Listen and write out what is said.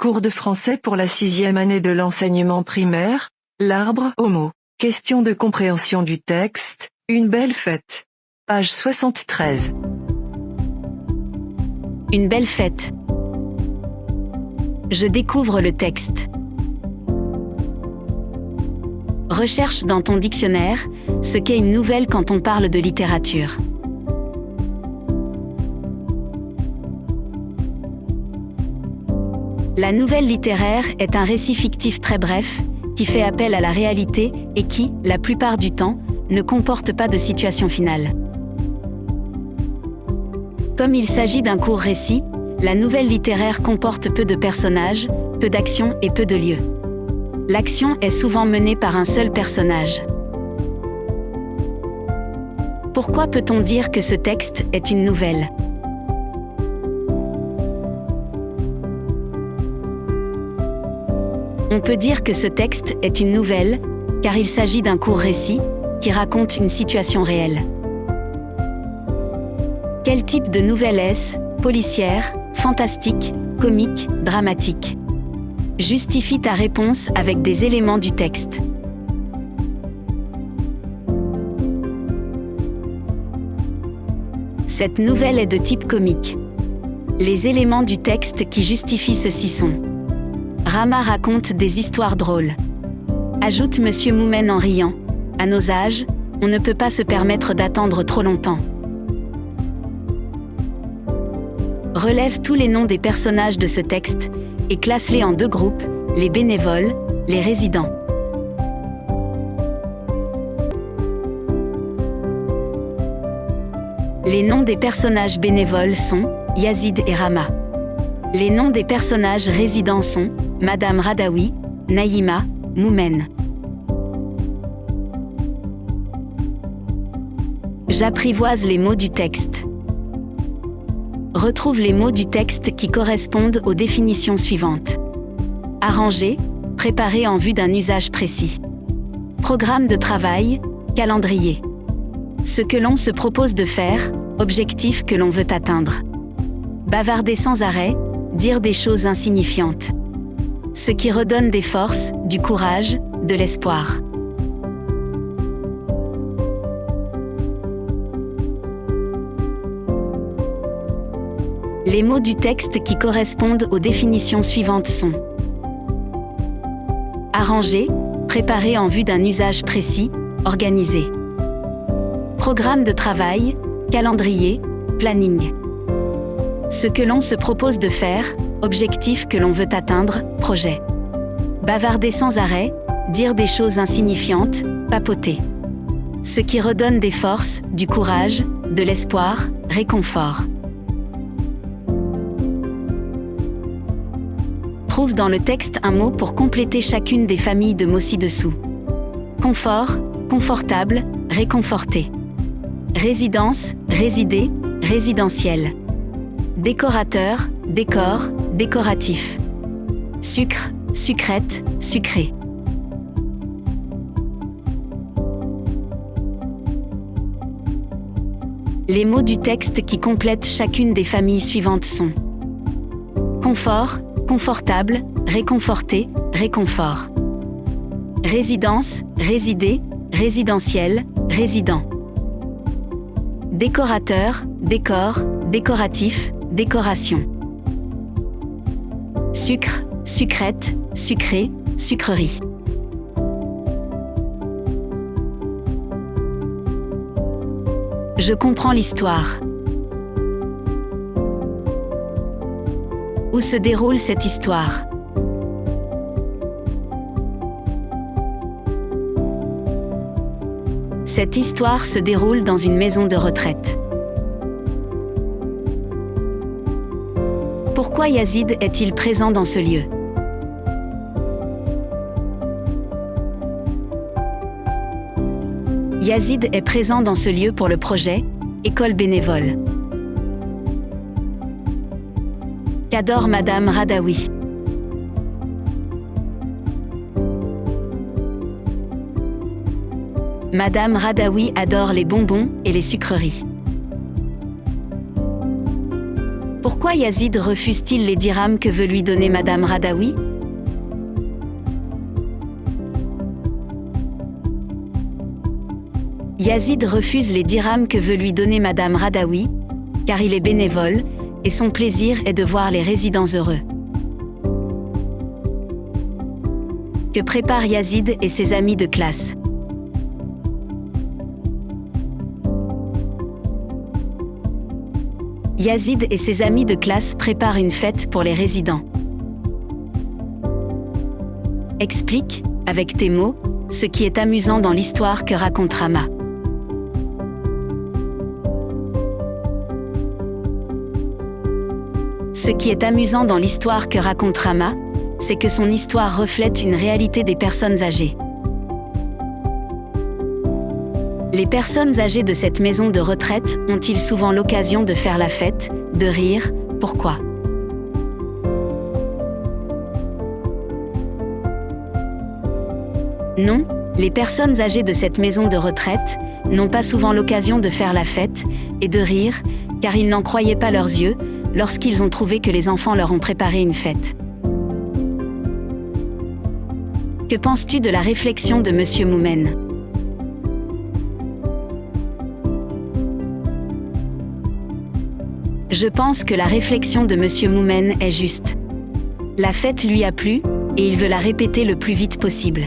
Cours de français pour la 6e année de l'enseignement primaire, l'arbre aux mots. Question de compréhension du texte, une belle fête. Page 73. Une belle fête. Je découvre le texte. Recherche dans ton dictionnaire ce qu'est une nouvelle quand on parle de littérature. La nouvelle littéraire est un récit fictif très bref, qui fait appel à la réalité et qui, la plupart du temps, ne comporte pas de situation finale. Comme il s'agit d'un court récit, la nouvelle littéraire comporte peu de personnages, peu d'actions et peu de lieux. L'action est souvent menée par un seul personnage. Pourquoi peut-on dire que ce texte est une nouvelle ? On peut dire que ce texte est une nouvelle, car il s'agit d'un court récit, qui raconte une situation réelle. Quel type de nouvelle est-ce ? Policière, fantastique, comique, dramatique ? Justifie ta réponse avec des éléments du texte. Cette nouvelle est de type comique. Les éléments du texte qui justifient ceci sont: Rama raconte des histoires drôles. Ajoute Monsieur Moumen en riant. À nos âges, on ne peut pas se permettre d'attendre trop longtemps. Relève tous les noms des personnages de ce texte et classe-les en deux groupes, les bénévoles, les résidents. Les noms des personnages bénévoles sont Yazid et Rama. Les noms des personnages résidents sont Madame Radaoui, Naïma, Moumen. J'apprivoise les mots du texte. Retrouve les mots du texte qui correspondent aux définitions suivantes. Arranger, préparer en vue d'un usage précis. Programme de travail, calendrier. Ce que l'on se propose de faire, objectif que l'on veut atteindre. Bavarder sans arrêt, dire des choses insignifiantes. Ce qui redonne des forces, du courage, de l'espoir. Les mots du texte qui correspondent aux définitions suivantes sont: arranger, préparer en vue d'un usage précis, organiser. Programme de travail, calendrier, planning. Ce que l'on se propose de faire, objectif que l'on veut atteindre, projet. Bavarder sans arrêt, dire des choses insignifiantes, papoter. Ce qui redonne des forces, du courage, de l'espoir, réconfort. Trouve dans le texte un mot pour compléter chacune des familles de mots ci-dessous. Confort, confortable, réconforté. Résidence, résider, résidentiel. Décorateur, décor, décoratif. Sucre, sucrète, sucré. Les mots du texte qui complètent chacune des familles suivantes sont: confort, confortable, réconforté, réconfort. Résidence, résider, résidentiel, résident. Décorateur, décor, décoratif, décoration. Sucre, sucrète, sucré, sucrerie. Je comprends l'histoire. Où se déroule cette histoire ? Cette histoire se déroule dans une maison de retraite. Pourquoi Yazid est-il présent dans ce lieu ? Yazid est présent dans ce lieu pour le projet « École bénévole ». Qu'adore Madame Radaoui ? Madame Radaoui adore les bonbons et les sucreries. Pourquoi Yazid refuse-t-il les dirhams que veut lui donner Madame Radaoui? Yazid refuse les dirhams que veut lui donner Madame Radaoui, car il est bénévole, et son plaisir est de voir les résidents heureux. Que préparent Yazid et ses amis de classe? Yazid et ses amis de classe préparent une fête pour les résidents. Explique, avec tes mots, ce qui est amusant dans l'histoire que raconte Rama. Ce qui est amusant dans l'histoire que raconte Rama, c'est que son histoire reflète une réalité des personnes âgées. Les personnes âgées de cette maison de retraite ont-ils souvent l'occasion de faire la fête, de rire? Pourquoi? Non, les personnes âgées de cette maison de retraite n'ont pas souvent l'occasion de faire la fête et de rire, car ils n'en croyaient pas leurs yeux lorsqu'ils ont trouvé que les enfants leur ont préparé une fête. Que penses-tu de la réflexion de Monsieur Moumen? Je pense que la réflexion de Monsieur Moumen est juste. La fête lui a plu, et il veut la répéter le plus vite possible.